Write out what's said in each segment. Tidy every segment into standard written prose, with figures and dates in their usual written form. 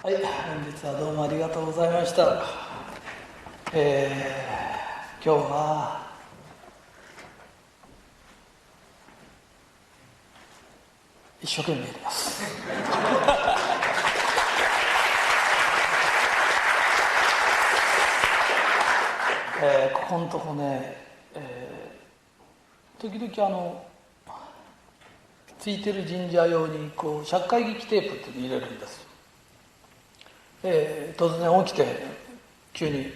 はい、本日はどうもありがとうございました。今日は一生懸命やります。ここのとこね、時々ついてる神社用にこう100回劇テープっていうの入れるんです。突然起きて急に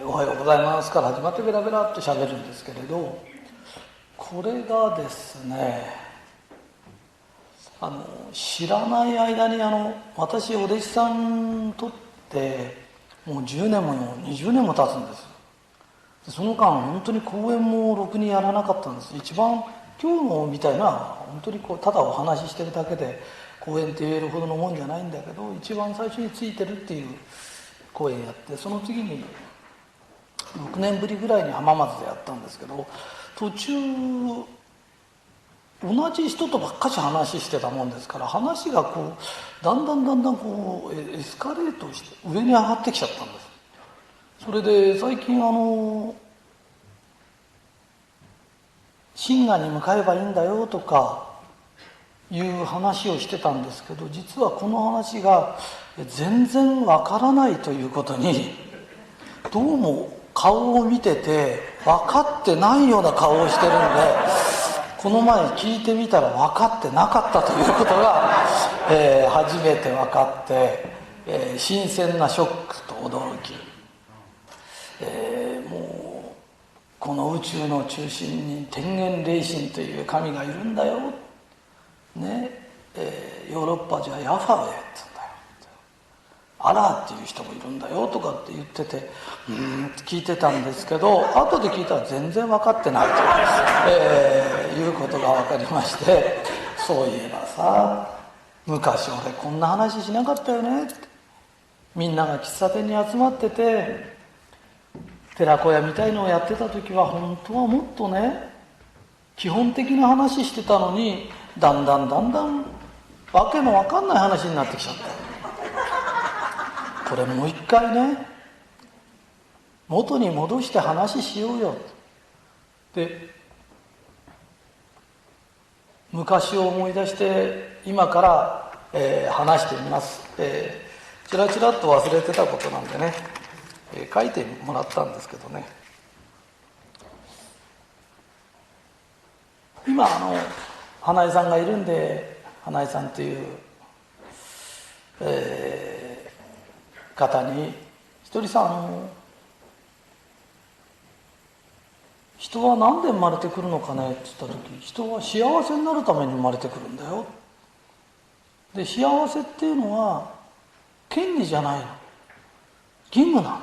おはようございますから始まってベラベラっと喋るんですけれど、これがですね、知らない間に私お弟子さんとってもう10年も20年も経つんです。その間本当に講演もろくにやらなかったんです。一番今日のみたいな本当にこうただお話ししてるだけで講演って言えるほどのもんじゃないんだけど、一番最初についてるっていう講演やって、その次に6年ぶりぐらいに浜松でやったんですけど、途中同じ人とばっかし話してたもんですから、話がこうだんだんこうエスカレートして上に上がってきちゃったんです。それで最近真我に向かえばいいんだよとかいう話をしてたんですけど、実はこの話が全然わからないということに、どうも顔を見てて分かってないような顔をしてるんで、この前聞いてみたら分かってなかったということが、初めて分かって、新鮮なショックと驚き、もうこの宇宙の中心に天元霊神という神がいるんだよ、ね、ヨーロッパじゃヤファウェイって言うんだよ、アラーっていう人もいるんだよとかって言ってて、聞いてたんですけど、後で聞いたら全然分かってないと、いうことが分かりまして、そういえばさ、昔俺こんな話しなかったよねって。みんなが喫茶店に集まってて寺子屋みたいのをやってた時は本当はもっとね基本的な話してたのに、だんだんわけのわかんない話になってきちゃった。これもう一回ね元に戻して話しようよで、昔を思い出して今から、話してみます。ちらちらっと忘れてたことなんでね、書いてもらったんですけどね、今花江さんがいるんで、花江さんという、方にひとりさん人は何で生まれてくるのかねって言った時、人は幸せになるために生まれてくるんだよ。で幸せっていうのは権利じゃないの、義務な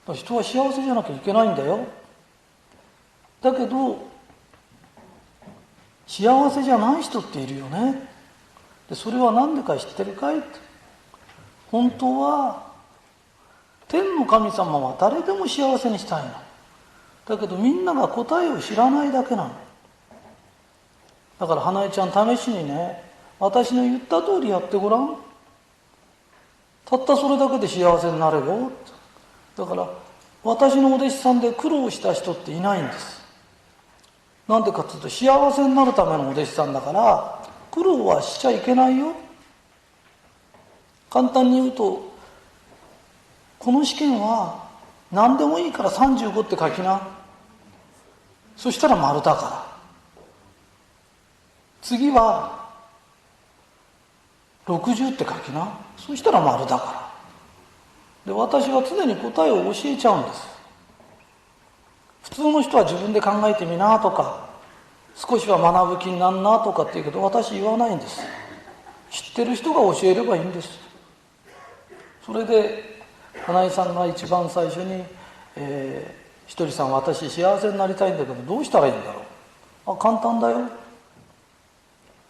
の。人は幸せじゃなきゃいけないんだよ。だけど幸せじゃない人っているよね。でそれは何でか知ってるかいって。本当は天の神様は誰でも幸せにしたいの。だけどみんなが答えを知らないだけなの。だから花江ちゃん試しにね、私の言った通りやってごらん。たったそれだけで幸せになれよ。だから私のお弟子さんで苦労した人っていないんです。なんでかっていうと幸せになるためのお弟子さんだから苦労はしちゃいけないよ。簡単に言うと、この試験は何でもいいから35って書きな。そしたら丸だから。次は60って書きな。そしたら丸だから。で私は常に答えを教えちゃうんです。普通の人は自分で考えてみなとか、少しは学ぶ気になんなとかって言うけど、私言わないんです。知ってる人が教えればいいんです。それで花井さんが一番最初に、ひとりさん私幸せになりたいんだけどどうしたらいいんだろう。簡単だよ。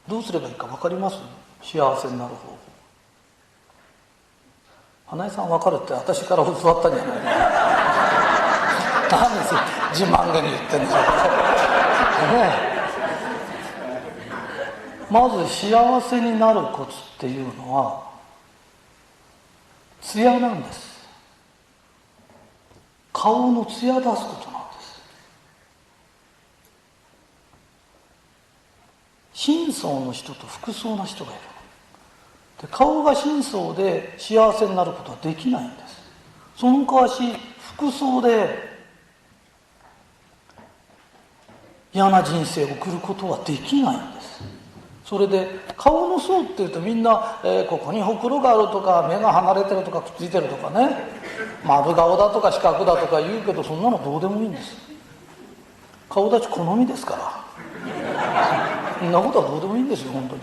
どうすればいいか分かります？幸せになる方法。花井さん分かるって私から教わったんじゃないの？何ですよ自慢げに言ってんですよ、ね。まず幸せになるコツっていうのは艶なんです。顔の艶出すことなんです。深層の人と複層な人がいる。で、顔が深層で幸せになることはできないんです。その代わし複層で嫌な人生を送ることはできないんです。それで顔の層っていうとみんな、ここにほくろがあるとか目が離れてるとかくっついてるとかね、丸顔だとか四角だとか言うけど、そんなのどうでもいいんです。顔立ち好みですから、そんなことはどうでもいいんですよ。本当に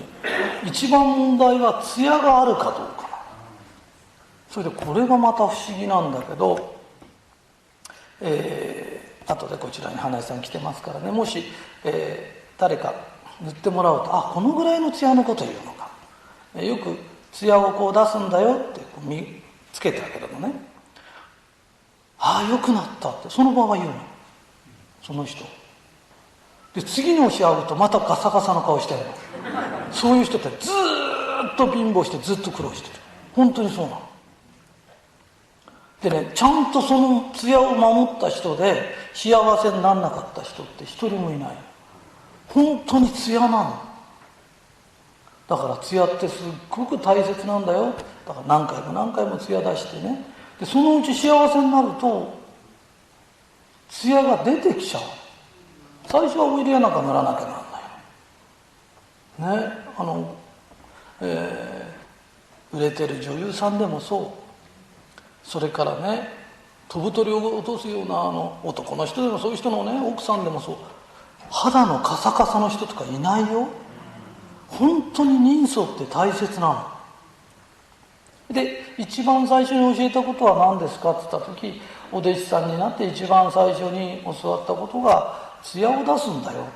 一番問題は艶があるかどうか。それでこれがまた不思議なんだけど、後でこちらに花井さん来てますからね、もし、誰か塗ってもらうと、あ、このぐらいの艶のこと言うのか、よく艶をこう出すんだよってこう見つけてあげるのね。ああ良くなったってその場は言うの、その人で。次に押し合うとまたガサガサの顔してるの。そういう人ってずーっと貧乏してずっと苦労してる。本当にそうなの。でね、ちゃんとその艶を守った人で幸せにならなかった人って一人もいない。本当に艶なの。だから艶ってすっごく大切なんだよ。だから何回も何回も艶出してね、でそのうち幸せになると艶が出てきちゃう。最初はオイルやなんか塗らなきゃならないね。売れてる女優さんでもそう、それからね、飛ぶ鳥を落とすような男の人でも、そういう人のね、奥さんでもそう、肌のカサカサの人とかいないよ。本当に人相って大切なので、一番最初に教えたことは何ですかって言った時、お弟子さんになって一番最初に教わったことが艶を出すんだよ。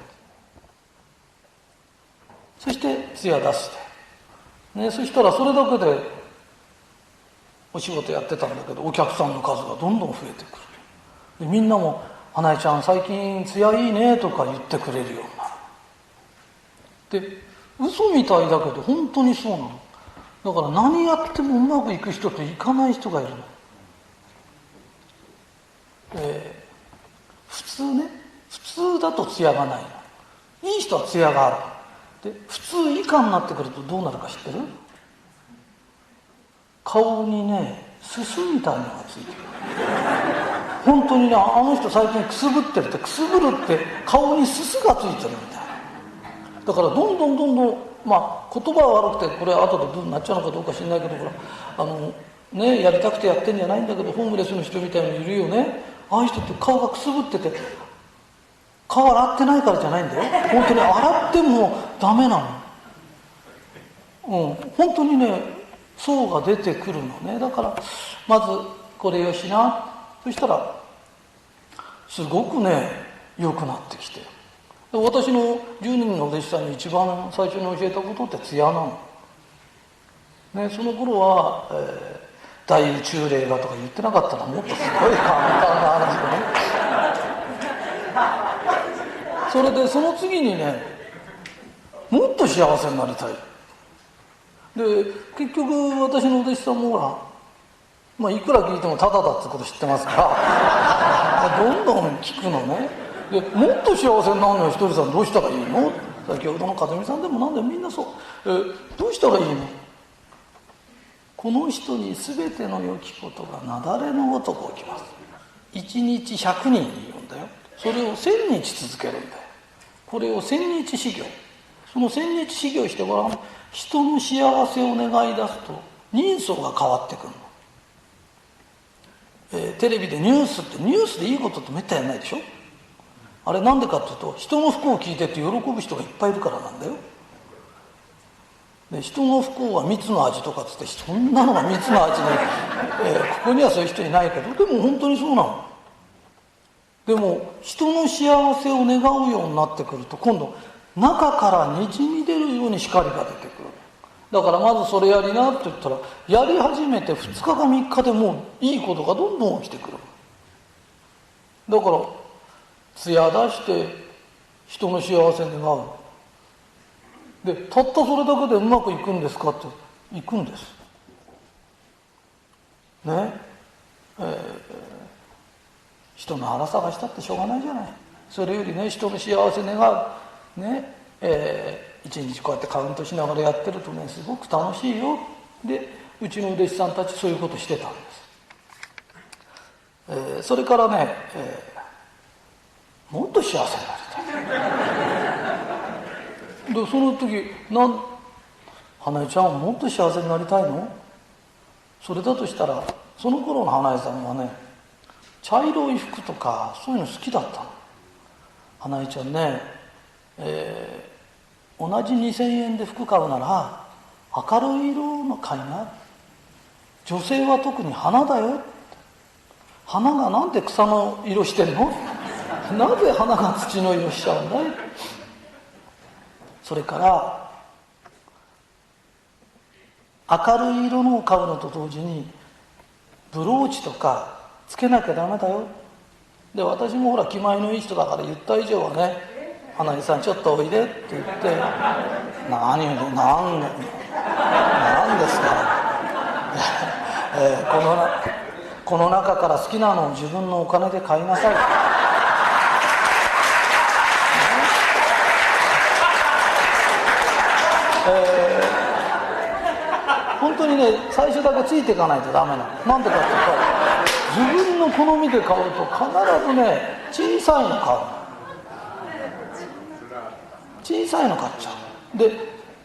そして艶出して、ね、そしたらそれだけでお仕事やってたんだけど、お客さんの数がどんどん増えてくる。でみんなも「花江ちゃん最近艶いいね」とか言ってくれるようになる。で、嘘みたいだけど本当にそうなの。だから何やってもうまくいく人といかない人がいるの。普通ね、普通だと艶がないの。いい人は艶がある。で、普通以下になってくるとどうなるか知ってる？顔にね、すすみたいなのがついてる。本当にね、あの人最近くすぶってるって、くすぶるって顔にすすがついてるみたいな。だからどんどんどんどん、まあ言葉は悪くてこれ後でブーになっちゃうのかどうか知らないけど、ほらね、やりたくてやってんじゃないんだけど、ホームレスの人みたいにいるよね。ああいう人って顔がくすぶってて、顔洗ってないからじゃないんだよ。本当に洗ってもダメなの。本当にね、層が出てくるのね。だからまずこれよしな。そしたらすごくね良くなってきて、私の10人のお弟子さんに一番最初に教えたことって艶なの、ね、その頃は、大宇宙霊がとか言ってなかったらもっとすごい簡単な話でね。それでその次にね、もっと幸せになりたい。で、結局私のお弟子さんもほら、まあ、いくら聞いてもタダだってこと知ってますからどんどん聞くのね。で、もっと幸せになるのよ。ひとりさんどうしたらいいの？先ほどの和美さんでも何でもみんなそう、どうしたらいいの？この人に全ての良きことが雪崩のごとく起きます。1日100人に言うんだよ。それを1000日続けるんだよ。これを1000日修行。その1000日修行してごらん。人の幸せを願い出すと人相が変わってくるの。テレビでニュースでいいことってめったにやらないでしょ。あれなんでかっていうと、人の不幸を聞いてって喜ぶ人がいっぱいいるからなんだよ。で、人の不幸は蜜の味とかっつって、そんなのが蜜の味で、ここにはそういう人いないけど、でも本当にそうなの。でも人の幸せを願うようになってくると、今度中からにじみ出るように光が出てくる。だからまずそれやりなって言ったら、やり始めて2日か3日でもういいことがどんどん起きてくる。だから艶出して人の幸せ願う。で、たったそれだけでうまくいくんですかって、いくんです。ね、人の腹探したってしょうがないじゃない。それよりね、人の幸せ願うね、一日こうやってカウントしながらやってるとね、すごく楽しいよ。でうちの弟子さんたちそういうことしてたんです。それからね、もっと幸せになりたいでその時花江ちゃんはもっと幸せになりたいの？それだとしたらその頃の花江さんはね、茶色い服とかそういうの好きだったの。花江ちゃんね、同じ2000円で服買うなら明るい色の買いな。女性は特に花だよ。花がなんで草の色してんの？なぜ花が土の色しちゃうんだい？それから明るい色のを買うのと同時にブローチとかつけなきゃダメだよ。で私もほら気前のいい人だから言った以上はね、花井さんちょっとおいでって言って、なんですかこの中から好きなのを自分のお金で買いなさい。本当にね、最初だけついていかないとダメなの。なんでかっていうと、自分の好みで買うと必ずね、小さいの買うの。小さいの買っちゃう。で、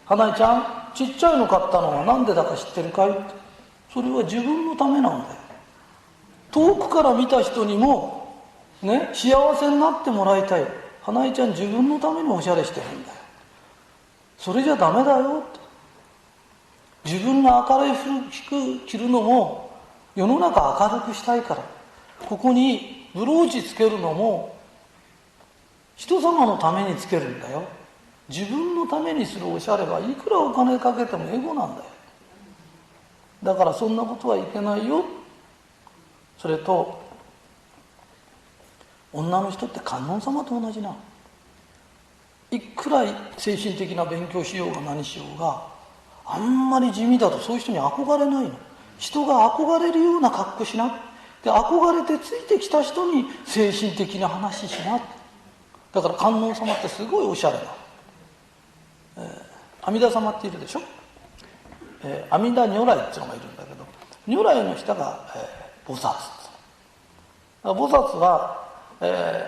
花江ちゃん、ちっちゃいの買ったのはなんでだか知ってるかい？それは自分のためなんだよ。遠くから見た人にもね、幸せになってもらいたい。花江ちゃん自分のためにおしゃれしてるんだよ。それじゃダメだよ。自分が明るい服着るのも世の中明るくしたいから。ここにブローチつけるのも人様のためにつけるんだよ。自分のためにするおしゃれはいくらお金かけてもエゴなんだよ。だからそんなことはいけないよ。それと女の人って観音様と同じな。いくら精神的な勉強しようが何しようが、あんまり地味だとそういう人に憧れないの。人が憧れるような格好しな。で憧れてついてきた人に精神的な話しな。だから観音様ってすごいおしゃれな、阿弥陀様っているでしょ。阿弥陀如来っていうのがいるんだけど、如来の下が、菩薩。菩薩は、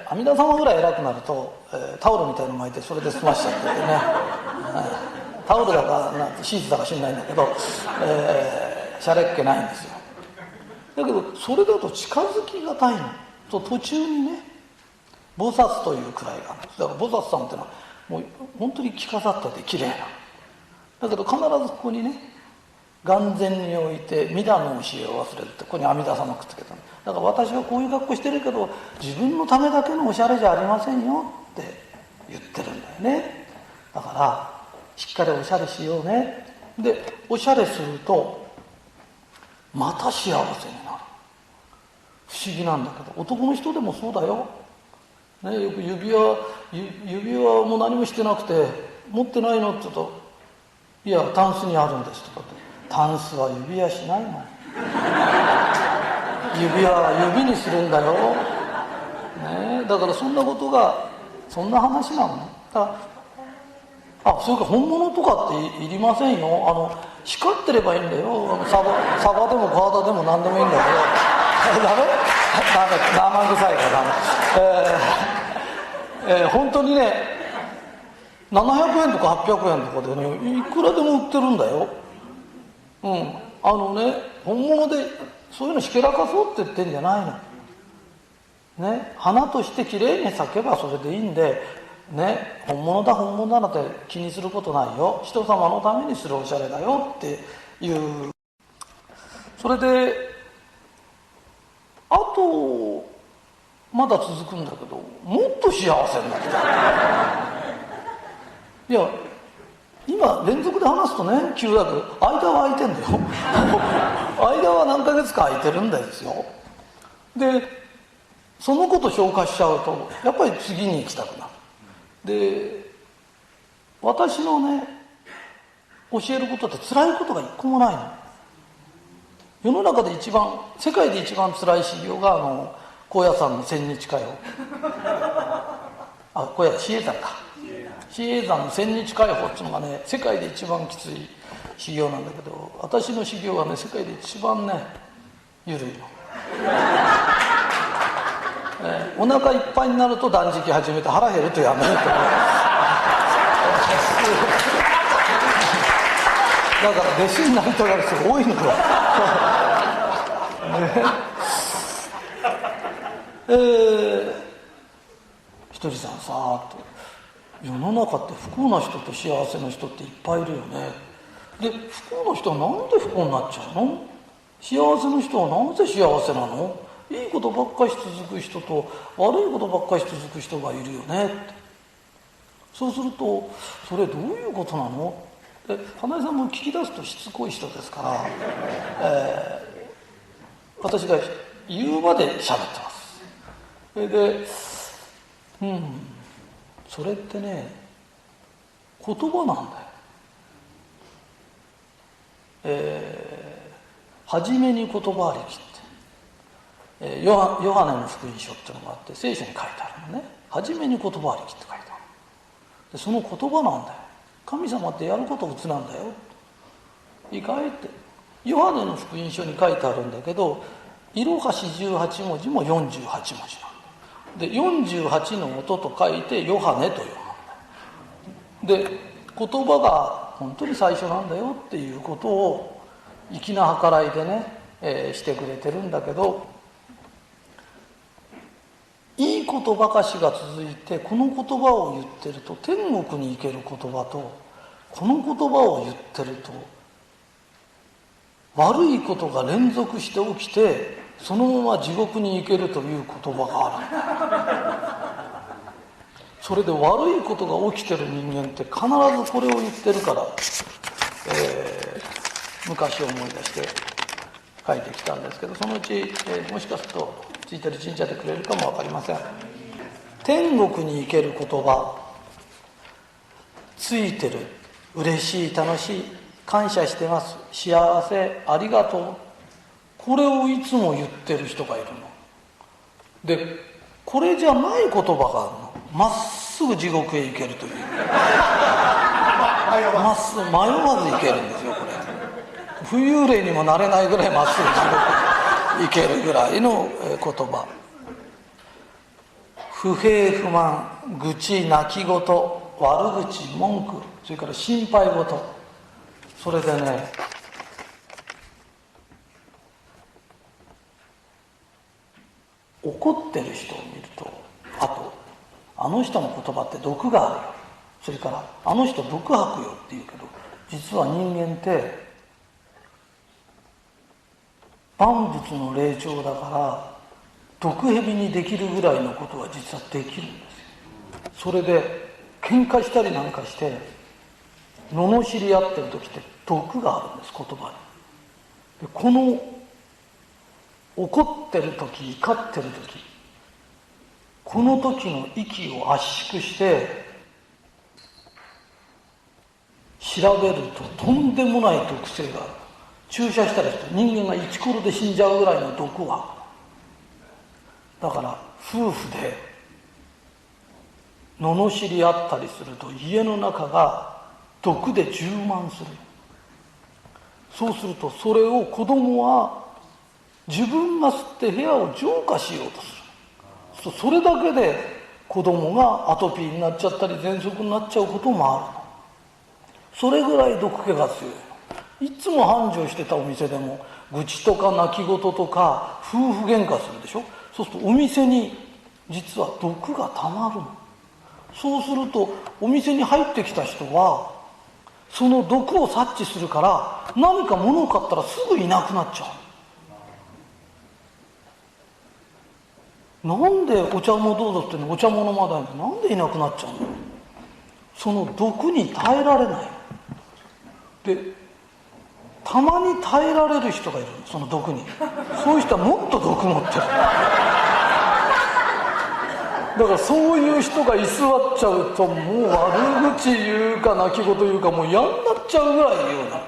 阿弥陀様ぐらい偉くなると、タオルみたいの巻いてそれで済ましちゃっててね、タオルだかシーツだか知んないんだけど、しゃれっ気ないんですよ。だけどそれだと近づきがたいのと、途中にね菩薩という位があるんです。だから菩薩さんっていうのはもう本当に着飾ってて綺麗な。だけど必ずここにね、眼前に置いて弥陀の教えを忘れるって、ここに阿弥陀様くっつけたの。だから私はこういう格好してるけど自分のためだけのおしゃれじゃありませんよって言ってるんだよね。だからしっかりおしゃれしようね。でおしゃれするとまた幸せになる。不思議なんだけど、男の人でもそうだよ、ね、よく指輪も何もしてなくて持ってないのって言うと、いやタンスにあるんですとかって。タンスは指輪しないもん。指輪は指にするんだよ、ね、だからそんなことが、そんな話なの。それから本物とかっていりませんよ。光ってればいいんだよ。サバでもガーダでも何でもいいんだけどダメ生臭いからダメ。本当にね700円とか800円とかでね、いくらでも売ってるんだよ。本物でそういうのひけらかそうって言ってんじゃないのね。花としてきれいに咲けばそれでいいんでね、本物だなんて気にすることないよ。人様のためにするおしゃれだよっていう。それであとまだ続くんだけど、もっと幸せになりたい。いや今連続で話すとね急だけど、間は空いてんだよ間は何ヶ月か空いてるんですよ。でそのこと消化しちゃうとやっぱり次に行きたくなる。で私のね教えることって辛いことが一個もないの。世の中で一番、世界で一番辛い修行が高野山の千日解放高野比叡山か、比叡山の千日解放っていうのがね、世界で一番きつい修行なんだけど、私の修行はね、世界で一番ね緩いの。お腹いっぱいになると断食始めて、腹減るとやめるとだから弟子になりたがる人が多いのよひとりさんさーっと、世の中って不幸な人と幸せな人っていっぱいいるよね。で、不幸な人はなんで不幸になっちゃうの？幸せな人はなぜ幸せなの？いいことばっかりし続く人と悪いことばっかりし続く人がいるよねって。そうすると、それどういうことなの？で、花江さんも聞き出すとしつこい人ですから、私が言うまで喋ってます。それで、それってね、言葉なんだよ。初めに言葉ありきって、ヨハネの福音書っていうのがあって、聖書に書いてあるのね。初めに言葉ありきって書いてある。で、その言葉なんだよ。神様ってやることうつなんだよ。いいかいって。ヨハネの福音書に書いてあるんだけど、いろはし18文字も48文字なんだ。で、48の音と書いてヨハネと呼ぶんだ。で、言葉が本当に最初なんだよっていうことを粋な計らいでね、してくれてるんだけど、いいことばかしが続いて、この言葉を言ってると天国に行ける言葉と、この言葉を言ってると悪いことが連続して起きて、そのまま地獄に行けるという言葉がある。それで悪いことが起きてる人間って必ずこれを言ってるから、昔思い出して書いてきたんですけど、そのうち、もしかするとついてる神社でくれるかも分かりません。天国に行ける言葉、ついてる、嬉しい、楽しい、感謝してます、幸せ、ありがとう、これをいつも言ってる人がいるので、これじゃない言葉があるの。まっすぐ地獄へ行けるというまっすぐ迷わず行けるんですよ。これ浮遊霊にもなれないぐらいまっすぐ地獄へ行けるぐらいの言葉。不平不満、愚痴、泣き言、悪口、文句、それから心配事。それでね、怒ってる人を見ると、あの人の言葉って毒があるよ、それからあの人毒吐くよって言うけど、実は人間って万物の霊長だから、毒蛇にできるぐらいのことは実はできるんですよ。それで喧嘩したりなんかして罵り合ってる時って毒があるんです、言葉に。で、この怒ってる時、怒ってる時、この時の息を圧縮して調べるととんでもない毒性がある。注射したりすると人間がイチコロで死んじゃうぐらいの毒は。だから夫婦で罵り合ったりすると家の中が毒で充満する。そうするとそれを子供は自分が吸って部屋を浄化しようとする。それだけで子供がアトピーになっちゃったり喘息になっちゃうこともあるの。それぐらい毒気が強い。いつも繁盛してたお店でも愚痴とか泣き言とか夫婦喧嘩するでしょ。そうするとお店に実は毒がたまるの。そうするとお店に入ってきた人はその毒を察知するから、何か物を買ったらすぐいなくなっちゃう。なんでお茶もどうぞってお茶も飲まないの、なんでいなくなっちゃうの。その毒に耐えられない。で、たまに耐えられる人がいるの、その毒に。そういう人はもっと毒持ってる。だからそういう人が居座っちゃうと、もう悪口言うか泣き言言うかもう嫌になっちゃうぐらい言うの。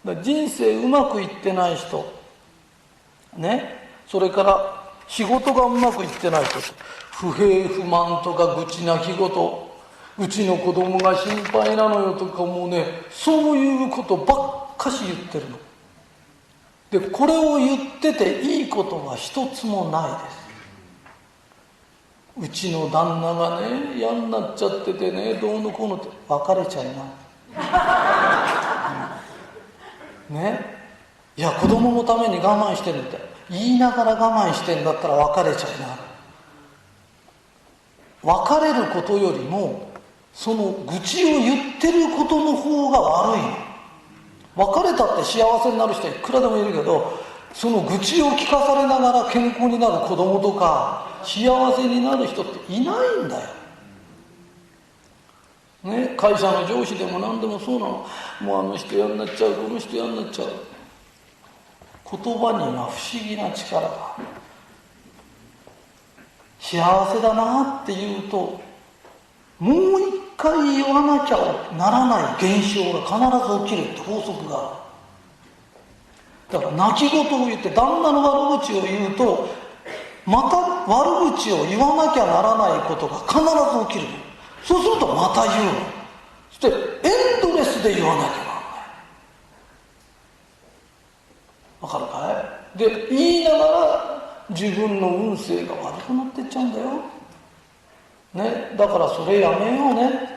だ人生うまくいってない人ね、それから仕事がうまくいってない人、不平不満とか愚痴泣き言、うちの子供が心配なのよとか、もうね、そういうことばっかし言ってるので、これを言ってていいことは一つもないです。うちの旦那がね嫌になっちゃっててね、どうのこうのって、別れちゃいな、ね、いや子供のために我慢してるって言いながら我慢してんだったら別れちゃいな。別れることよりもその愚痴を言ってることの方が悪いの。別れたって幸せになる人はいくらでもいるけど、その愚痴を聞かされながら健康になる子供とか幸せになる人っていないんだよ、ね、会社の上司でも何でもそうなの。もうあの人嫌になっちゃう、この人嫌になっちゃう。言葉には不思議な力が、幸せだなって言うともう一回言わなきゃならない現象が必ず起きるって法則がある。だから泣き言を言って旦那の悪口を言うと、また悪口を言わなきゃならないことが必ず起きる。そうするとまた言うの。そしてエンドレスで言わなきゃならない。わかるかい？で言いながら自分の運勢が悪くなってっちゃうんだよ、ね、だからそれやめようね。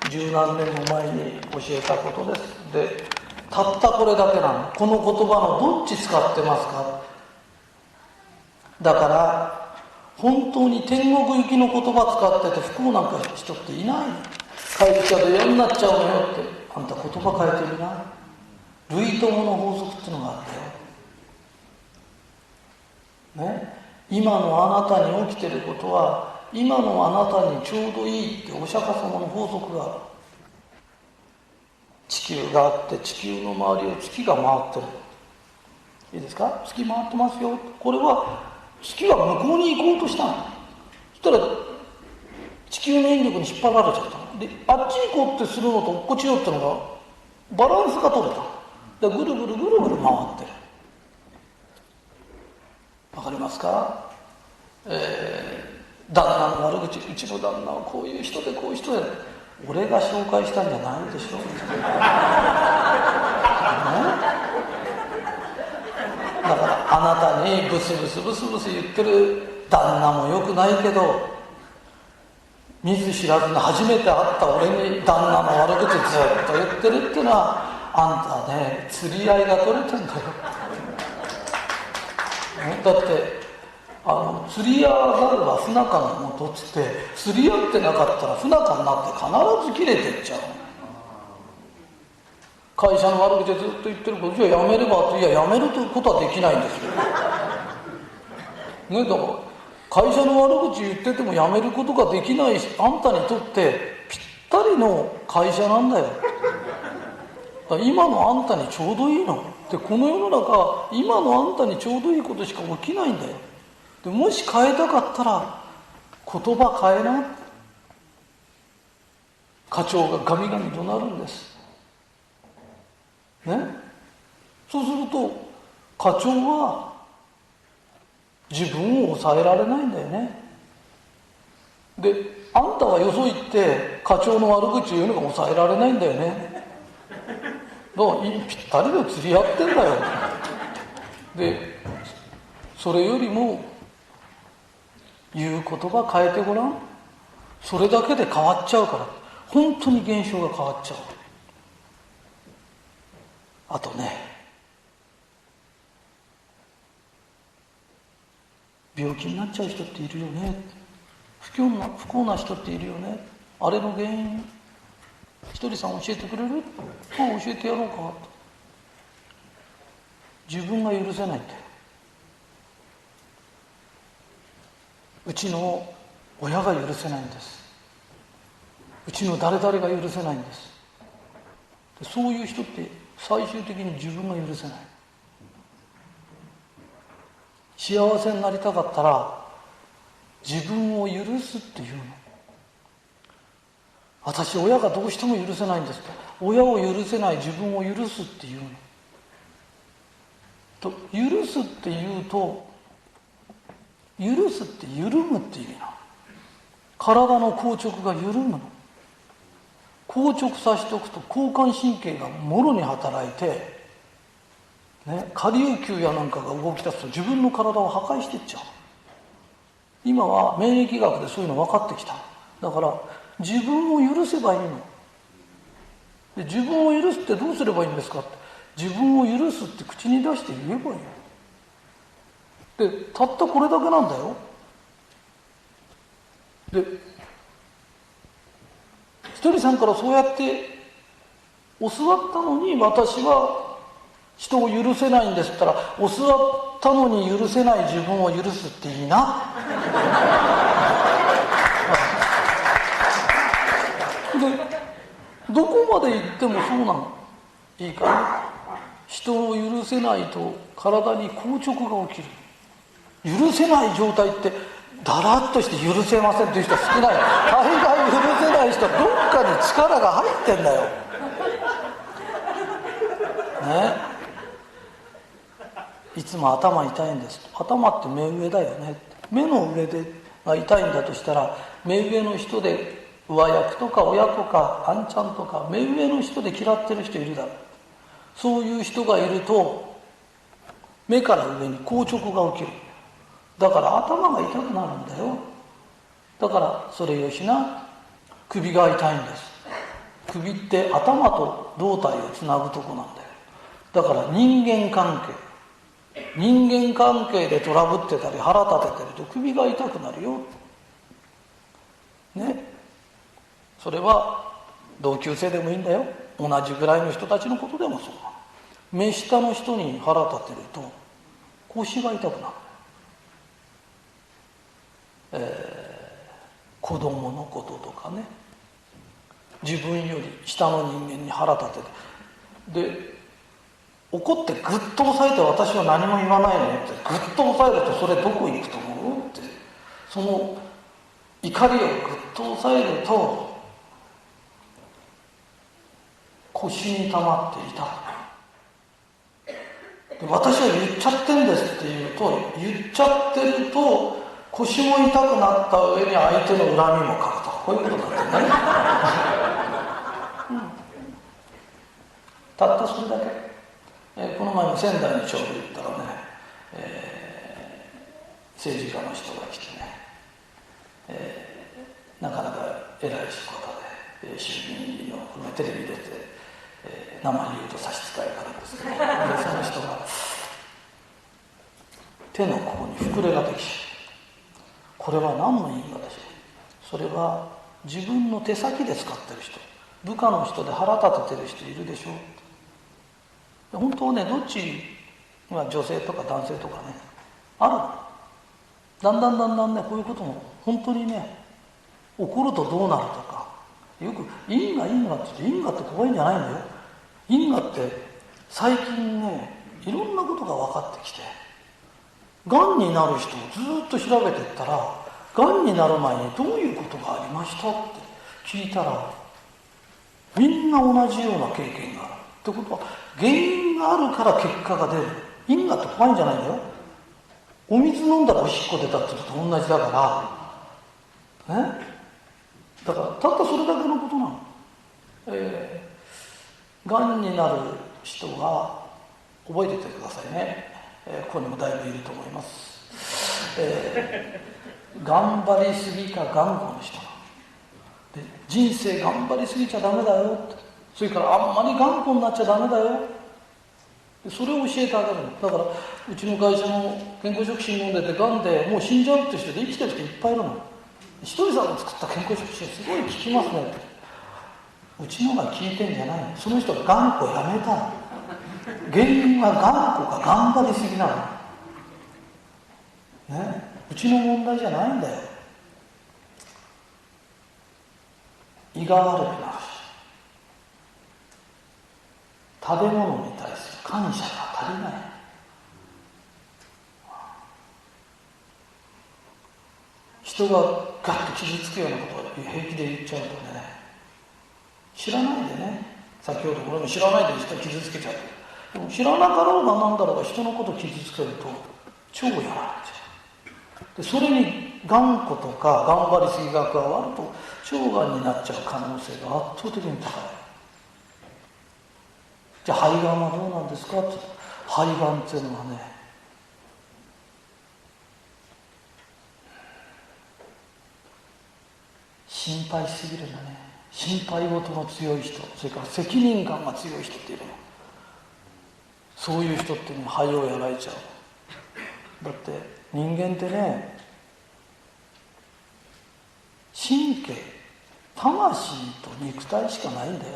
十何年も前に教えたことです。でたったこれだけなの。この言葉のどっち使ってますか。だから本当に天国行きの言葉使ってて不幸なんか人っていない。会社で嫌になっちゃうのよって、あんた言葉変えてみな。類友の法則っていうのがあったよ、ね、今のあなたに起きてることは今のあなたにちょうどいいってお釈迦様の法則がある。地球があって地球の周りを月が回ってる。いいですか？月回ってますよ。これは月が向こうに行こうとしたの。そしたら地球の引力に引っ張られちゃったので、あっち行こうってするのと落っこちようってのがバランスが取れた。でぐるぐるぐるぐる回ってる。わかりますか？旦那の悪口、うちの旦那はこういう人でこういう人で、俺が紹介したんじゃないでしょ、ね、だからあなたにブスブスブスブス言ってる旦那もよくないけど、見ず知らずの初めて会った俺に旦那の悪口ずっと言ってるっていうのは、あんたね釣り合いが取れてんだよ、だって釣り合わざるは不仲のもとっつって、釣り合ってなかったら不仲になって必ず切れてっちゃう。会社の悪口でずっと言ってること、じゃあやめればって、いややめるということはできないんですよ、ね、だから会社の悪口言っててもやめることができないし、あんたにとってぴったりの会社なんだよ。だ今のあんたにちょうどいいので、この世の中今のあんたにちょうどいいことしか起きないんだよ。でもし変えたかったら言葉変えな。課長がガミガミ怒鳴るんですね。そうすると課長は自分を抑えられないんだよね。であんたはよそ行って課長の悪口言うのが抑えられないんだよね。だからぴったりで釣り合ってんだよ。でそれよりも言う言葉変えてごらん。それだけで変わっちゃうから。本当に現象が変わっちゃう。あとね、病気になっちゃう人っているよね。不幸な人っているよね。あれの原因ひとりさん教えてくれる？教えてやろうか。自分が許せないんだよ。うちの親が許せないんです。うちの誰々が許せないんです。でそういう人って最終的に自分が許せない。幸せになりたかったら自分を許すっていうの。私親がどうしても許せないんですと。親を許せない自分を許すっていうのと、許すっていうと、許すって緩むって意味なの。体の硬直が緩むの。硬直させておくと交感神経がもろに働いて、ね、下流球やなんかが動き出すと自分の体を破壊していっちゃう。今は免疫学でそういうの分かってきた。だから自分を許せばいいの。で、自分を許すってどうすればいいんですかって、自分を許すって口に出して言えばいいの。で、たったこれだけなんだよ。で、ひとりさんからそうやって教わったのに、私は人を許せないんですって言ったら、教わったのに許せない自分を許すっていいな。で、どこまで行ってもそうなの。いいかね。人を許せないと体に硬直が起きる。許せない状態ってだらっとして許せませんという人少ない。大概許せない人はどっかに力が入ってんだよ。ね。いつも頭痛いんです。頭って目上だよね。目の上でが痛いんだとしたら、目上の人で上役とか親とかあんちゃんとか目上の人で嫌ってる人いるだろう。そういう人がいると目から上に硬直が起きる。だから頭が痛くなるんだよ。だからそれよしな、首が痛いんです。首って頭と胴体をつなぐとこなんだよ。だから人間関係でトラブってたり腹立ててると首が痛くなるよ。ね。それは同級生でもいいんだよ。同じぐらいの人たちのことでもそうだ。目下の人に腹立てると腰が痛くなる。子供のこととかね、自分より下の人間に腹立てて、で怒ってぐっと押さえて、私は何も言わないのってぐっと押さえると、それどこ行くと思うって、その怒りをぐっと押さえると腰に溜まって痛くなる。で、私は言っちゃってんですって言うと、言っちゃってると腰も痛くなった上に相手の恨みもかくと、こういうことになってね、たったそれだけ。この前も仙台にちょうど行ったらね、政治家の人が来てね、なかなか偉い方で、衆議院議員のテレビ出て、名前言うと差し支えがあるんですけど、でその人が手のここに膨れができちゃう。これは何の因果でしょう。それは自分の手先で使ってる人、部下の人で腹立ててる人いるでしょう。本当はね、どっちが女性とか男性とかね、ある。だんだんね、こういうことも本当にね、起こるとどうなるとか、よく因果って言って、因果って怖いんじゃないんだよ。因果って最近ね、いろんなことが分かってきて、がんになる人をずっと調べていったら、がんになる前にどういうことがありましたって聞いたら、みんな同じような経験がある。ってことは、原因があるから結果が出る。因果って怖いんじゃないんだよ。お水飲んだらおしっこ出たってことと同じだからね。だからたったそれだけのことなの。がんになる人は覚えててくださいね。ここにもだいぶいると思います。頑張りすぎか頑固の人で、人生頑張りすぎちゃダメだよって、それからあんまり頑固になっちゃダメだよ、それを教えてあげるの。だからうちの会社の健康食品飲んでて、がんでもう死んじゃうって人で生きてる人いっぱいいるの。ひとりさんの作った健康食品すごい効きますねって。うちのが効いてんじゃないの。その人が頑固やめたの。原因は頑固か頑張りすぎなのね。うちの問題じゃないんだよ。胃が悪くなるし、食べ物に対する感謝が足りない。人がガッと傷つくようなことを平気で言っちゃうとね、知らないでね、先ほど俺も知らないで人傷つけちゃって、でも知らなかろうがなんだろうが人のこと傷つけると超やられちゃう。でそれに頑固とか頑張りすぎが加わると腸がんになっちゃう可能性が圧倒的に高い。じゃあ肺がんはどうなんですかって、肺がんっていうのはね、心配しすぎるんだね。心配事の強い人、それから責任感が強い人っていうの、そういう人ってね、肺をやられちゃう。だって人間ってね、神経、魂と肉体しかないんだよ。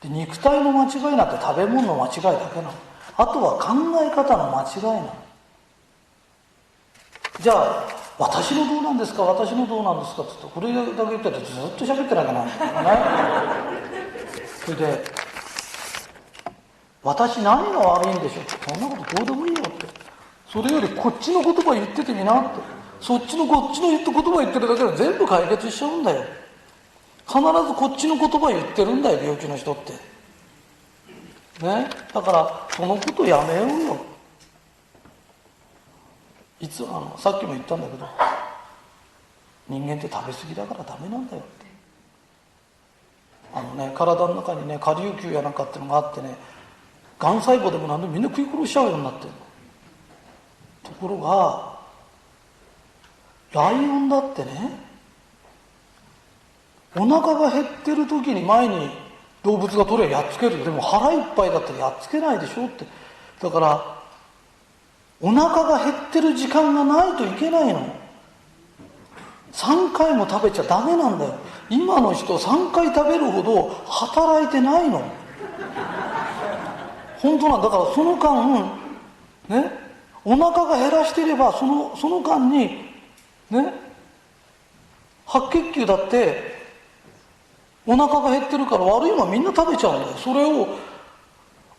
で肉体の間違いなんて食べ物の間違いだけなの。あとは考え方の間違いなの。じゃあ私のどうなんですか、私のどうなんですかって言うと、これだけ言ってるとずっと喋ってなきゃなんないからね。それで私何が悪いんでしょうって、そんなことどうでもいいよって、それよりこっちの言葉言っててみなって、そっちのこっちの言った言葉言ってるだけで全部解決しちゃうんだよ。必ずこっちの言葉言ってるんだよ、病気の人ってね。だからそのことやめようよ。さっきも言ったんだけど、人間って食べ過ぎだからダメなんだよって。体の中にね、下流球やなんかってのがあってね、がん細胞でも何でもみんな食い殺しちゃうようになってるの。ところがライオンだってね、お腹が減ってる時に前に動物が取ればやっつける。でも腹いっぱいだったらやっつけないでしょって。だからお腹が減ってる時間がないといけないの。3回も食べちゃダメなんだよ。今の人3回食べるほど働いてないの。本当なんだから、その間ね、お腹が減らしてればその間にね、白血球だってお腹が減ってるから悪いものみんな食べちゃうんだよ。それを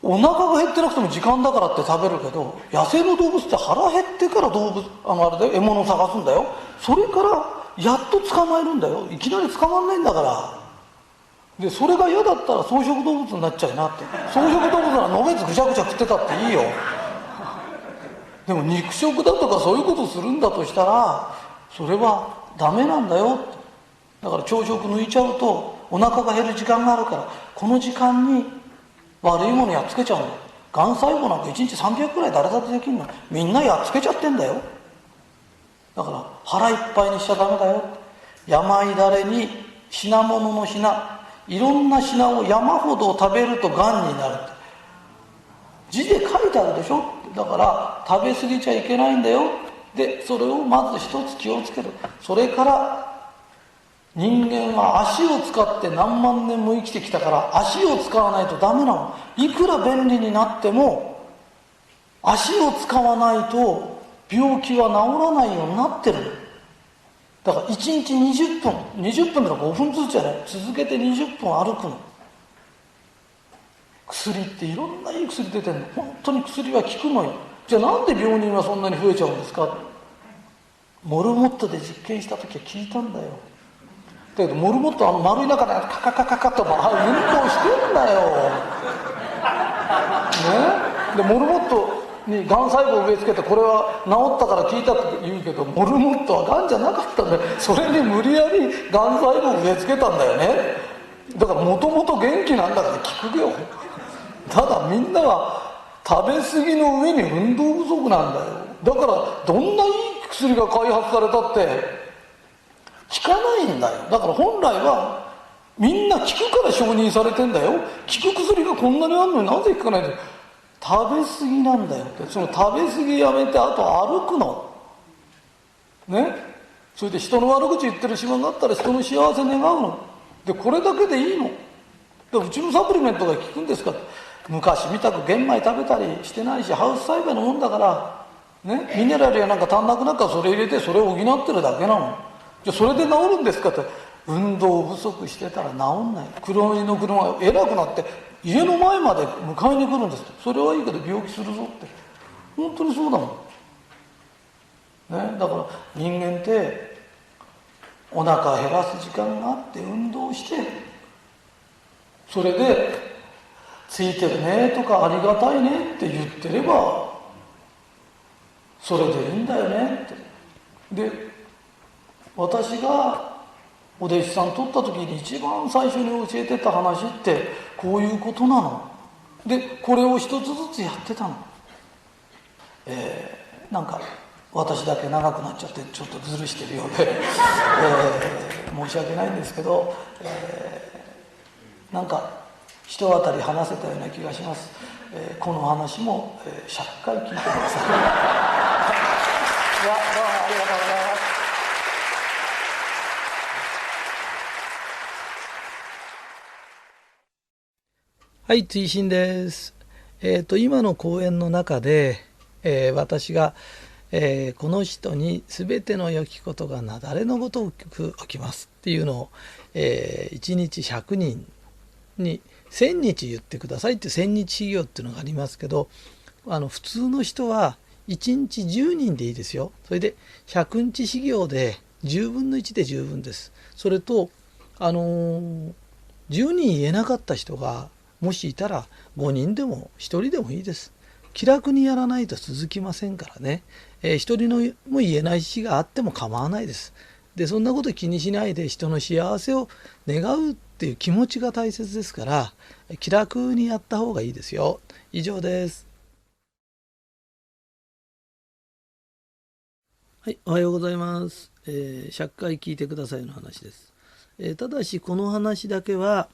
お腹が減ってなくても時間だからって食べるけど、野生の動物って腹減ってからあれだよ、獲物を探すんだよ。それからやっと捕まえるんだよ。いきなり捕まんないんだから。でそれが嫌だったら草食動物になっちゃいなって。草食動物ならのべつぐちゃぐちゃ食ってたっていいよ。でも肉食だとかそういうことするんだとしたら、それはダメなんだよって。だから朝食抜いちゃうとお腹が減る時間があるから、この時間に悪いものやっつけちゃうんだよ。がん細胞なんか1日300くらい誰だってできるの。みんなやっつけちゃってんだよ。だから腹いっぱいにしちゃダメだよ。病だれに品物の品、いろんな品を山ほど食べるとがんになるって字で書いてあるでしょ。だから食べ過ぎちゃいけないんだよ。でそれをまず一つ気をつける。それから人間は足を使って何万年も生きてきたから、足を使わないとダメなの。いくら便利になっても足を使わないと病気は治らないようになってる。だから1日20分なら5分ずつじゃない、続けて20分歩くの。薬っていろんないい薬出てるの。本当に薬は効くのよ。じゃあなんで病人はそんなに増えちゃうんですか。モルモットで実験した時は聞いたんだよ。だけどモルモット丸い中でカカカカカと運動してんだよ、ね、でモルモットにがん細胞を植え付けて、これは治ったから聞いたって言うけど、モルモットはがんじゃなかったんだよ。それに無理やりがん細胞を植え付けたんだよね。だからもともと元気なんだから効くよ。ただみんなは食べ過ぎの上に運動不足なんだよ。だからどんないい薬が開発されたって効かないんだよ。だから本来はみんな効くから承認されてんだよ。効く薬がこんなにあるのになぜ効かないんだよ。食べ過ぎなんだよって。その食べ過ぎやめて、あと歩くのね。それで人の悪口言ってる暇があったら人の幸せ願うので、これだけでいいの。でうちのサプリメントが効くんですか。昔みたく玄米食べたりしてないし、ハウス栽培のもんだからね、ミネラルやなんか足んなくなったらそれ入れてそれを補ってるだけなの。じゃあそれで治るんですかって、運動不足してたら治んない。黒字の車が偉くなって家の前まで迎えに来るんですって。それはいいけど病気するぞって。本当にそうだもん、ね、だから人間ってお腹減らす時間があって運動してそれでついてるねとかありがたいねって言ってればそれでいいんだよねって。で、私がお弟子さん取った時に一番最初に教えてた話ってこういうことなので、これを一つずつやってたの。なんか私だけ長くなっちゃってちょっとずるしてるようで、申し訳ないんですけど、なんか一当たり話せたような気がします。この話も、100回聞いてください。どうもありがとうございます。はい、追伸です。今の講演の中で、私が、この人に全ての良きことがなだれのごとく起きますっていうのを、1日100人に1000日言ってくださいって1000日修行っていうのがありますけど、普通の人は1日10人でいいですよ。それで100日修行で10分の1で十分です。それと10人言えなかった人がもしいたら5人でも1人でもいいです。気楽にやらないと続きませんからね。1人のも言えない日があっても構わないです。で、そんなこと気にしないで人の幸せを願うっていう気持ちが大切ですから、気楽にやった方がいいですよ。以上です。はい、おはようございます。100回聞いてくださいの話です。ただしこの話だけは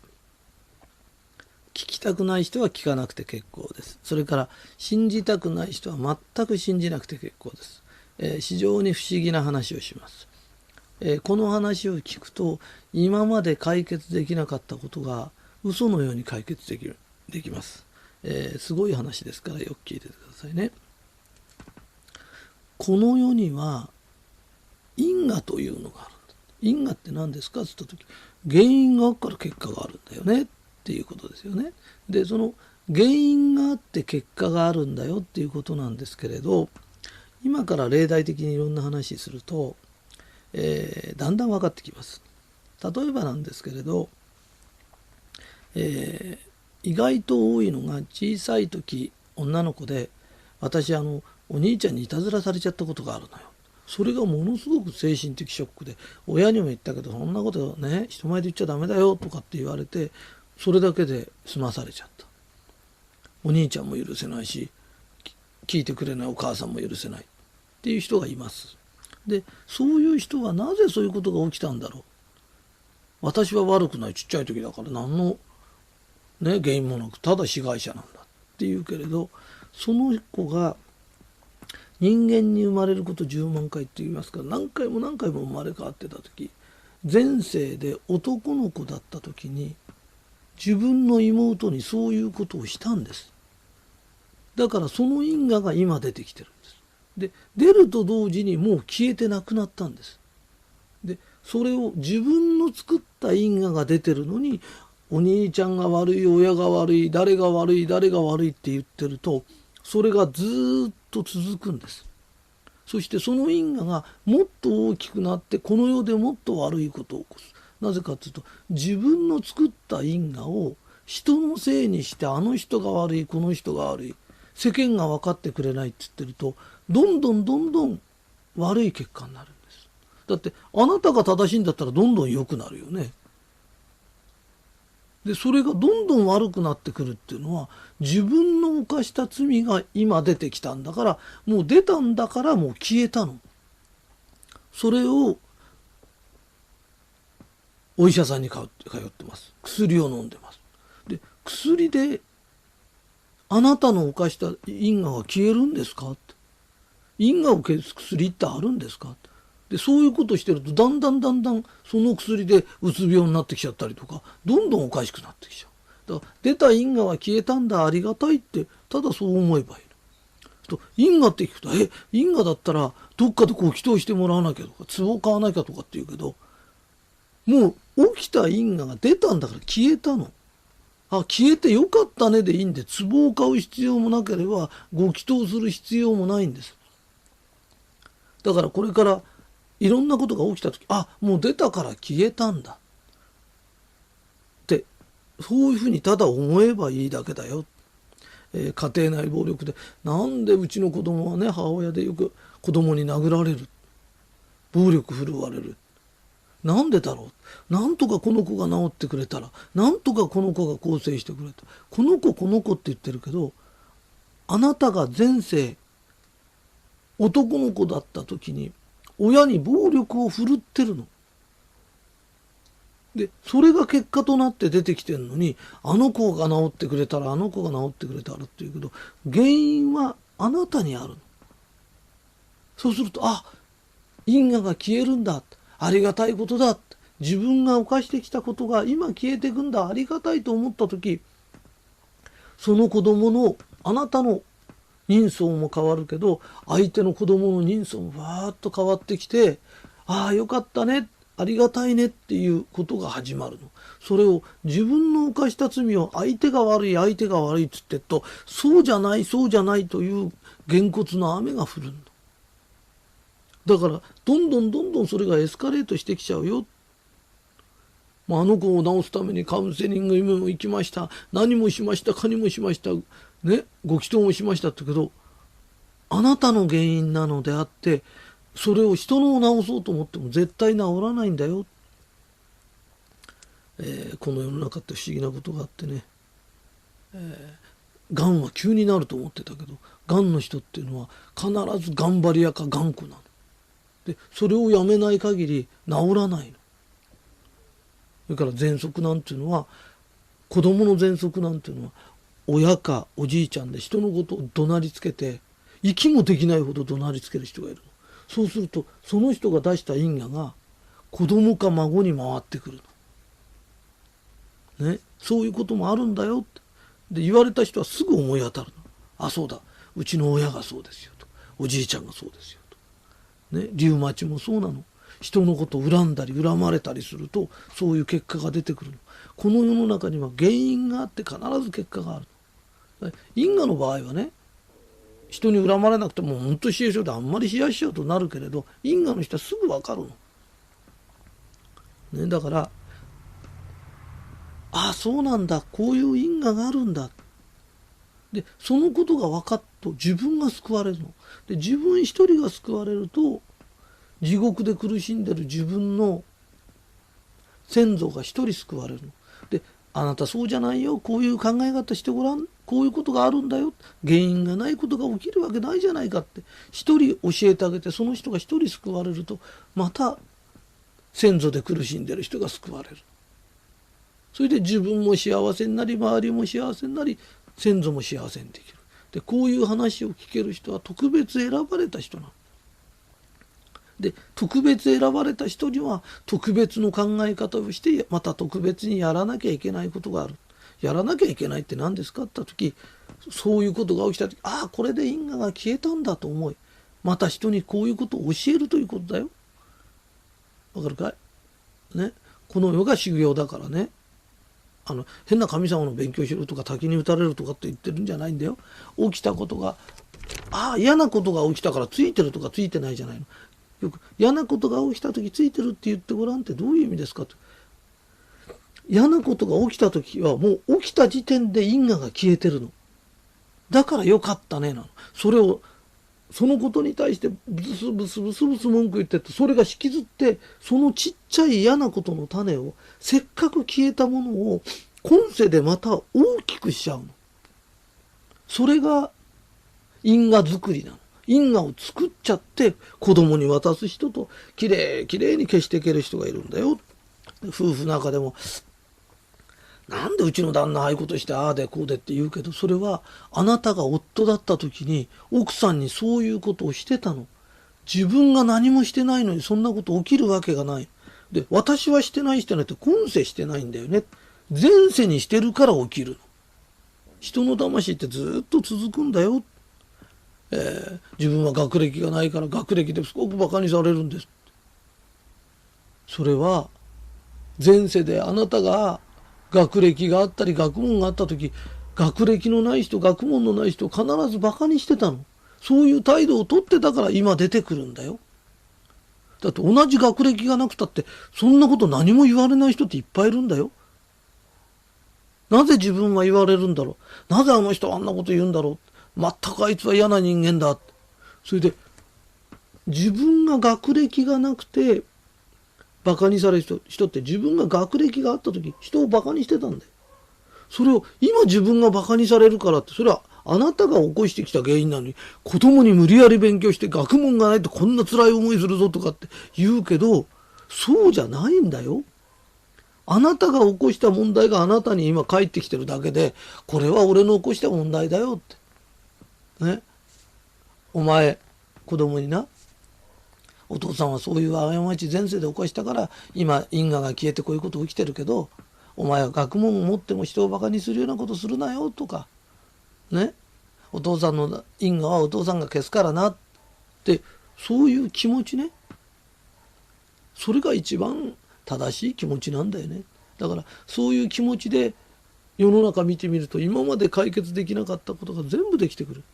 聞きたくない人は聞かなくて結構です。それから信じたくない人は全く信じなくて結構です。非常に不思議な話をします。この話を聞くと今まで解決できなかったことが嘘のように解決できます。すごい話ですからよく聞いててくださいね。この世には因果というのがある。因果って何ですかって言った時、原因があるから結果があるんだよねっていうことですよね。で、その原因があって結果があるんだよっていうことなんですけれど、今から例題的にいろんな話すると、だんだん分かってきます。例えばなんですけれど、意外と多いのが小さい時女の子で私お兄ちゃんにいたずらされちゃったことがあるのよ。それがものすごく精神的ショックで親にも言ったけどそんなことね人前で言っちゃダメだよとかって言われてそれだけで済まされちゃった。お兄ちゃんも許せないし聞いてくれないお母さんも許せないっていう人がいます。でそういう人はなぜそういうことが起きたんだろう。私は悪くないちっちゃい時だから何のね、原因もなくただ被害者なんだっていうけれどその子が人間に生まれること10万回って言いますから何回も何回も生まれ変わってた時前世で男の子だった時に自分の妹にそういうことをしたんです。だからその因果が今出てきてるんです。で出ると同時にもう消えてなくなったんです。でそれを自分の作った因果が出てるのにお兄ちゃんが悪い親が悪い誰が悪い誰が悪いって言ってるとそれがずっと続くんです。そしてその因果がもっと大きくなってこの世でもっと悪いことを起こす。なぜかというと自分の作った因果を人のせいにしてあの人が悪いこの人が悪い世間が分かってくれないって言ってるとどんどんどんどん悪い結果になるんです。だってあなたが正しいんだったらどんどん良くなるよね。でそれがどんどん悪くなってくるっていうのは自分の犯した罪が今出てきたんだからもう出たんだからもう消えたの。それをお医者さんに通ってます。薬を飲んでます。で薬であなたの犯した因果が消えるんですかって。因果を消す薬ってあるんですか。でそういうことしてるとだんだんその薬でうつ病になってきちゃったりとかどんどんおかしくなってきちゃう。だから出た因果は消えたんだありがたいってただそう思えばいいと。因果って聞くと因果だったらどっかでこう祈祷してもらわなきゃとか壺を買わなきゃとかって言うけどもう起きた因果が出たんだから消えたの。消えてよかったねでいいんで壺を買う必要もなければご祈祷する必要もないんです。だからこれからいろんなことが起きた時もう出たから消えたんだってそういうふうにただ思えばいいだけだよ。家庭内暴力で、なんでうちの子供はね、母親でよく子供に殴られる、暴力振るわれる、なんでだろう、なんとかこの子が治ってくれたら、なんとかこの子が更生してくれた、この子この子って言ってるけど、あなたが前世男の子だった時に親に暴力を振るってるので、それが結果となって出てきてるのに、あの子が治ってくれたら、あの子が治ってくれたらっていうけど、原因はあなたにあるの。そうすると、あ、因果が消えるんだ、ありがたいことだ、自分が犯してきたことが今消えていくんだ、ありがたいと思った時、その子供の、あなたの人相も変わるけど、相手の子供の人相もわーっと変わってきて、ああよかったね、ありがたいねっていうことが始まるの。それを自分の犯した罪を相手が悪い相手が悪いっつってと、そうじゃないそうじゃないというげんこつの雨が降るんだ。だからどんどんどんどんそれがエスカレートしてきちゃうよ。あの子を治すためにカウンセリングにも行きました、何もしました、かにもしましたね、ご祈祷もしましたってけど、あなたの原因なのであって、それを人のを治そうと思っても絶対治らないんだよ。この世の中って不思議なことがあってね、がんは急になると思ってたけど、がんの人っていうのは必ず頑張り屋か頑固なので、それをやめない限り治らないの。それから喘息なんていうのは、子供の喘息なんていうのは親かおじいちゃんで人のことを怒鳴りつけて、息もできないほど怒鳴りつける人がいるの。そうするとその人が出した因果が子供か孫に回ってくるの、ね、そういうこともあるんだよってで言われた人はすぐ思い当たるの。あ、そうだ、うちの親がそうですよと、おじいちゃんがそうですよと、ね、リウマチもそうなの。人のことを恨んだり恨まれたりするとそういう結果が出てくるの。この世の中には原因があって必ず結果があるの。因果の場合はね、人に恨まれなくても本当に冷え性であんまり冷やしちゃうとなるけれど、因果の人はすぐ分かるの、ね、だからああそうなんだ、こういう因果があるんだで、そのことが分かっと自分が救われるので、自分一人が救われると地獄で苦しんでる自分の先祖が一人救われるので、あなたそうじゃないよ、こういう考え方してごらん、こういうことがあるんだよ、原因がないことが起きるわけないじゃないかって一人教えてあげて、その人が一人救われるとまた先祖で苦しんでる人が救われる。それで自分も幸せになり、周りも幸せになり、先祖も幸せにできる。でこういう話を聞ける人は特別選ばれた人なので、特別選ばれた人には特別の考え方をして、また特別にやらなきゃいけないことがある。やらなきゃいけないって何ですかって言った時、そういうことが起きた時、ああこれで因果が消えたんだと思い、また人にこういうことを教えるということだよ。わかるかいね。この世が修行だからね、変な神様の勉強しろとか滝に打たれるとかって言ってるんじゃないんだよ。起きたことが、嫌なことが起きたからついてるとかついてないじゃないの。よく嫌なことが起きた時ついてるって言ってごらんってどういう意味ですかと。嫌なことが起きた時はもう起きた時点で因果が消えてるの。だからよかったねなの。それをそのことに対してブスブスブスブス文句言ってって、それが引きずってそのちっちゃい嫌なことの種を、せっかく消えたものを今世でまた大きくしちゃうの。それが因果作りなの。因果を作っちゃって子供に渡す人ときれいきれいに消していける人がいるんだよ。夫婦の中でもなんでうちの旦那ああいうことしてああでこうでって言うけど、それはあなたが夫だった時に奥さんにそういうことをしてたの。自分が何もしてないのにそんなこと起きるわけがない。で、私はしてないって今世してないんだよね。前世にしてるから起きるの。人の魂ってずっと続くんだよ。自分は学歴がないから学歴ですごくバカにされるんです。それは前世であなたが学歴があったり学問があった時、学歴のない人学問のない人を必ずバカにしてたの。そういう態度をとってたから今出てくるんだよ。だって同じ学歴がなくたってそんなこと何も言われない人っていっぱいいるんだよ。なぜ自分は言われるんだろう。なぜあの人はあんなこと言うんだろう。全くあいつは嫌な人間だ。それで、自分が学歴がなくて、バカにされる人って自分が学歴があった時、人をバカにしてたんだよ。それを今自分がバカにされるからって、それはあなたが起こしてきた原因なのに、子供に無理やり勉強して学問がないとこんな辛い思いするぞとかって言うけど、そうじゃないんだよ。あなたが起こした問題があなたに今返ってきてるだけで、これは俺の起こした問題だよって。ね。お前、子供にな、お父さんはそういう過ち前世で犯したから今因果が消えてこういうこと起きてるけど、お前は学問を持っても人をバカにするようなことするなよとかね、お父さんの因果はお父さんが消すからなって、そういう気持ちね、それが一番正しい気持ちなんだよね。だからそういう気持ちで世の中見てみると、今まで解決できなかったことが全部できてくる。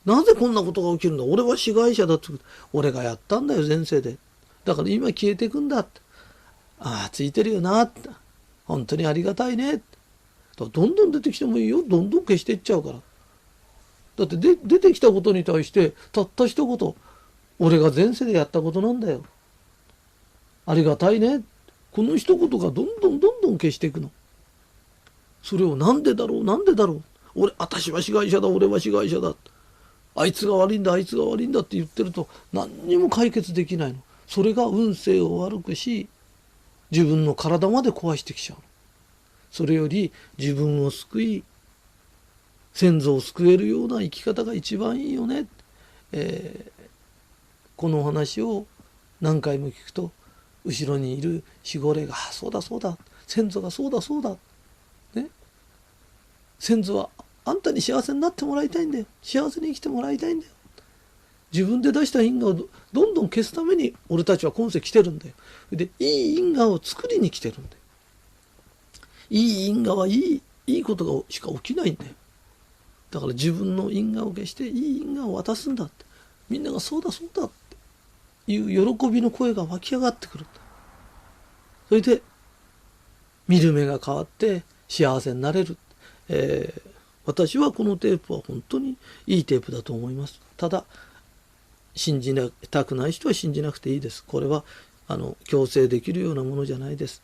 なぜこんなことが起きるんだ、俺は被害者だって、俺がやったんだよ前世で、だから今消えていくんだって、ああついてるよなって、本当にありがたいねって、どんどん出てきてもいいよ、どんどん消していっちゃうから。だって出てきたことに対してたった一言、俺が前世でやったことなんだよ、ありがたいね、この一言がどんどん消していくの。それをなんでだろうなんでだろう、私は被害者だ、俺は被害者だ、あいつが悪いんだあいつが悪いんだって言ってると何にも解決できないの。それが運勢を悪くし、自分の体まで壊してきちゃうの。それより自分を救い、先祖を救えるような生き方が一番いいよね。このお話を何回も聞くと、後ろにいる守護霊が「そうだそうだ、先祖がそうだそうだ、ね、先祖はあんたに幸せになってもらいたいんだよ、幸せに生きてもらいたいんだよ、自分で出した因果をどんどん消すために俺たちは今世来てるんだよ。でいい因果を作りに来てるんだよ。いい因果はいいことがしか起きないんだよ。だから自分の因果を消していい因果を渡すんだって、みんながそうだそうだっていう喜びの声が湧き上がってくるんだ。それで見る目が変わって幸せになれる。私はこのテープは本当にいいテープだと思います。ただ信じたくない人は信じなくていいです。これは強制できるようなものじゃないです。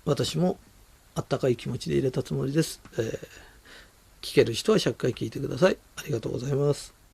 私もあったかい気持ちで入れたつもりです。聞ける人は100回聞いてください。ありがとうございます。